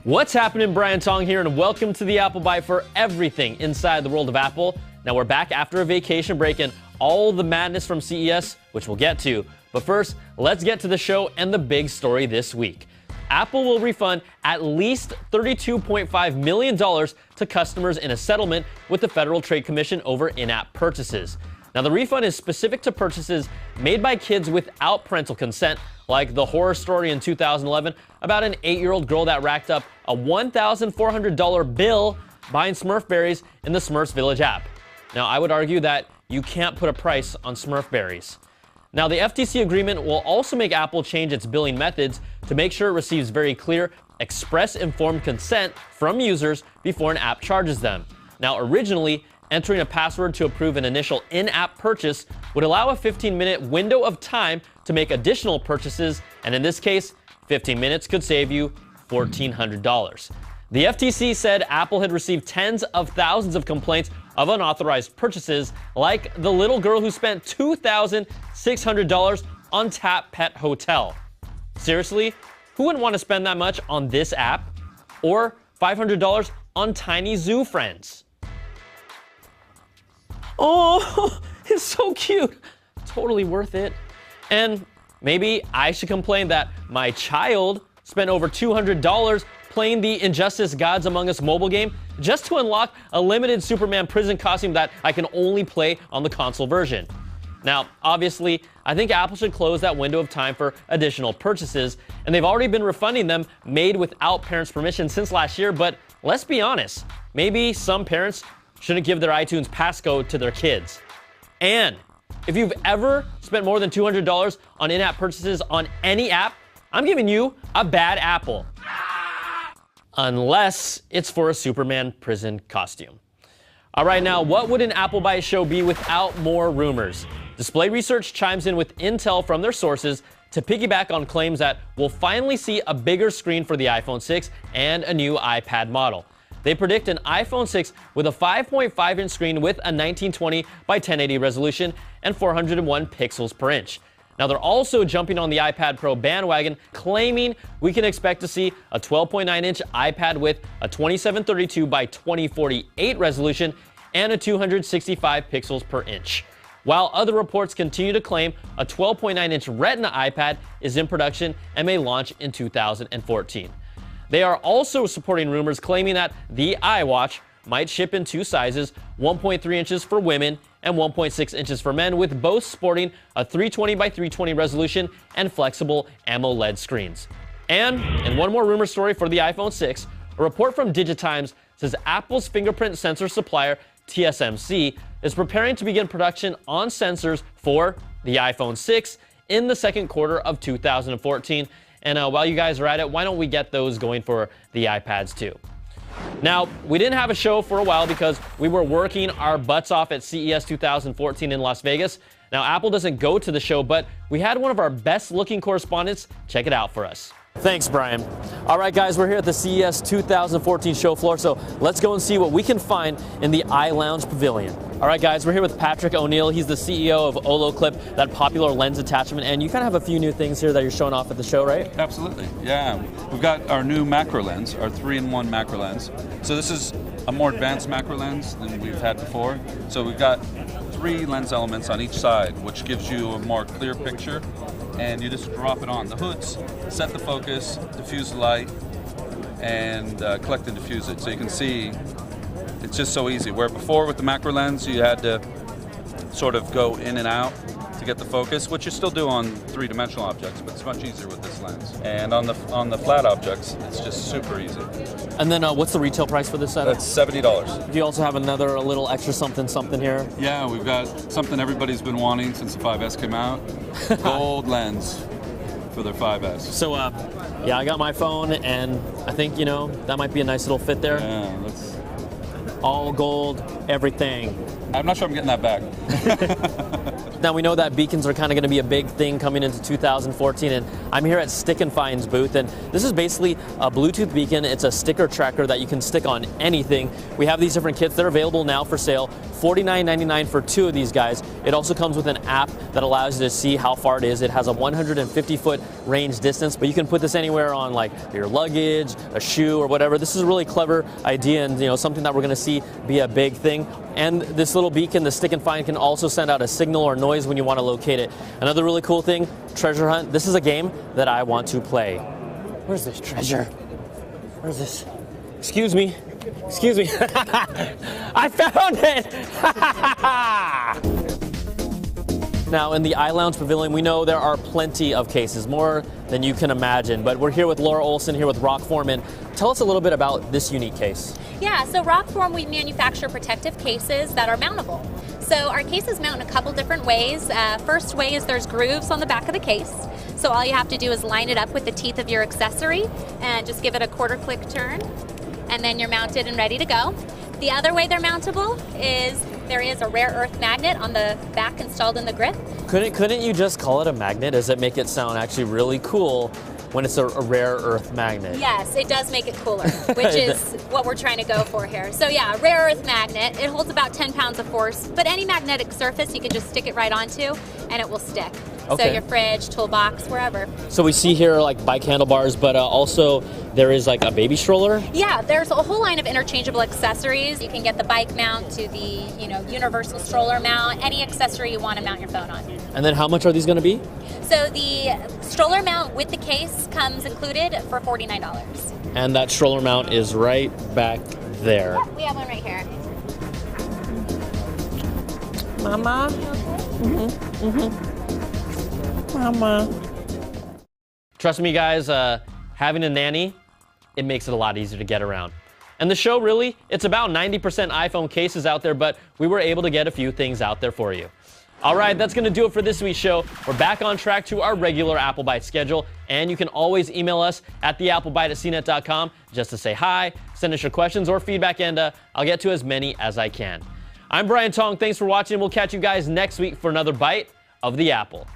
What's happening? Brian Tong here, and welcome to the Apple Bite for everything inside the world of Apple. Now we're back after a vacation break and all the madness from CES, which we'll get to. But first, let's get to the show and the big story this week. Apple will refund at least $32.5 million to customers in a settlement with the Federal Trade Commission over in-app purchases. Now, the refund is specific to purchases made by kids without parental consent, like the horror story in 2011 about an 8-year-old girl that racked up a $1,400 bill buying Smurf berries in the Smurfs Village app. Now, I would argue that you can't put a price on Smurf berries. Now, the FTC agreement will also make Apple change its billing methods to make sure it receives very clear, express-informed consent from users before an app charges them. Now, originally, entering a password to approve an initial in-app purchase would allow a 15-minute window of time to make additional purchases, and in this case, 15 minutes could save you $1,400. The FTC said Apple had received tens of thousands of complaints of unauthorized purchases, like the little girl who spent $2,600 on Tap Pet Hotel. Seriously, who wouldn't want to spend that much on this app? Or $500 on Tiny Zoo Friends? Oh, it's so cute. Totally worth it. And maybe I should complain that my child spent over $200 playing the Injustice Gods Among Us mobile game just to unlock a limited Superman prison costume that I can only play on the console version. Now, obviously, I think Apple should close that window of time for additional purchases, and they've already been refunding them made without parents' permission since last year, but let's be honest, maybe some parents shouldn't give their iTunes passcode to their kids. And if you've ever spent more than $200 on in-app purchases on any app, I'm giving you a bad apple. Unless it's for a Superman prison costume. All right, now, what would an Apple Bite show be without more rumors? Display Research chimes in with intel from their sources to piggyback on claims that we'll finally see a bigger screen for the iPhone 6 and a new iPad model. They predict an iPhone 6 with a 5.5-inch screen with a 1920 by 1080 resolution and 401 pixels per inch. Now, they're also jumping on the iPad Pro bandwagon, claiming we can expect to see a 12.9-inch iPad with a 2732 by 2048 resolution and a 265 pixels per inch. While other reports continue to claim a 12.9-inch Retina iPad is in production and may launch in 2014. They are also supporting rumors claiming that the iWatch might ship in two sizes, 1.3 inches for women and 1.6 inches for men, with both sporting a 320 by 320 resolution and flexible AMOLED screens. And one more rumor story for the iPhone 6, a report from Digitimes says Apple's fingerprint sensor supplier, TSMC, is preparing to begin production on sensors for the iPhone 6 in the second quarter of 2014. And while you guys are at it, why don't we get those going for the iPads too? Now, we didn't have a show for a while because we were working our butts off at CES 2014 in Las Vegas. Now, Apple doesn't go to the show, but we had one of our best-looking correspondents check it out for us. Thanks, Brian. All right, guys, we're here at the CES 2014 show floor, so let's go and see what we can find in the iLounge Pavilion. All right, guys, we're here with Patrick O'Neill. He's the CEO of Olloclip, that popular lens attachment, and you kind of have a few new things here that you're showing off at the show, right? Absolutely, yeah. We've got our new macro lens, our 3-in-1 macro lens. So this is a more advanced macro lens than we've had before. So we've got 3 lens elements on each side, which gives you a more clear picture, and you just drop it on the hoods, set the focus, diffuse the light, and collect and diffuse it. So you can see it's just so easy. Where before with the macro lens, you had to sort of go in and out to get the focus, which you still do on 3-dimensional objects, but it's much easier with this lens. And on the flat objects, it's just super easy. And then what's the retail price for this setup? That's $70. Do you also have a little extra something something here? Yeah, we've got something everybody's been wanting since the 5S came out. Gold lens for their 5S. So, yeah, I got my phone, and I think, that might be a nice little fit there. Yeah, that's all gold, everything. I'm not sure I'm getting that back. Now, we know that beacons are kind of going to be a big thing coming into 2014, and I'm here at Stick and Find's booth, and this is basically a Bluetooth beacon. It's a sticker tracker that you can stick on anything. We have these different kits that are available now for sale, $49.99 for 2 of these guys. It also comes with an app that allows you to see how far it is. It has a 150-foot range distance, but you can put this anywhere on like your luggage, a shoe, or whatever. This is a really clever idea, and something that we're going to see be a big thing. And this little beacon, the Stick and Find, can also send out a signal or noise when you want to locate it. Another really cool thing, treasure hunt. This is a game that I want to play. Where's this treasure? Where's this? Excuse me. Excuse me. I found it! Now, in the iLounge Pavilion, we know there are plenty of cases, more than you can imagine. But we're here with Laura Olson, here with Rockform, and tell us a little bit about this unique case. Yeah, so Rockform, we manufacture protective cases that are mountable. So our cases mount in a couple different ways. First way is there's grooves on the back of the case. So all you have to do is line it up with the teeth of your accessory and just give it a quarter-click turn, and then you're mounted and ready to go. The other way they're mountable is there is a rare earth magnet on the back installed in the grip. Couldn't you just call it a magnet? Does it make it sound actually really cool when it's a rare earth magnet? Yes, it does make it cooler, which is what we're trying to go for here. So yeah, rare earth magnet. It holds about 10 pounds of force, but any magnetic surface you can just stick it right onto and it will stick. Okay. So your fridge, toolbox, wherever. So we see here like bike handlebars, but also there is like a baby stroller? Yeah, there's a whole line of interchangeable accessories. You can get the bike mount to the universal stroller mount, any accessory you want to mount your phone on. And then how much are these going to be? So the stroller mount with the case comes included for $49. And that stroller mount is right back there. Yep, we have one right here. Mama? Mama. Trust me, guys, having a nanny, it makes it a lot easier to get around. And the show, really, it's about 90% iPhone cases out there, but we were able to get a few things out there for you. All right, that's going to do it for this week's show. We're back on track to our regular Applebite schedule, and you can always email us at theapplebite@cnet.com just to say hi, send us your questions or feedback, and I'll get to as many as I can. I'm Brian Tong. Thanks for watching. We'll catch you guys next week for another bite of the apple.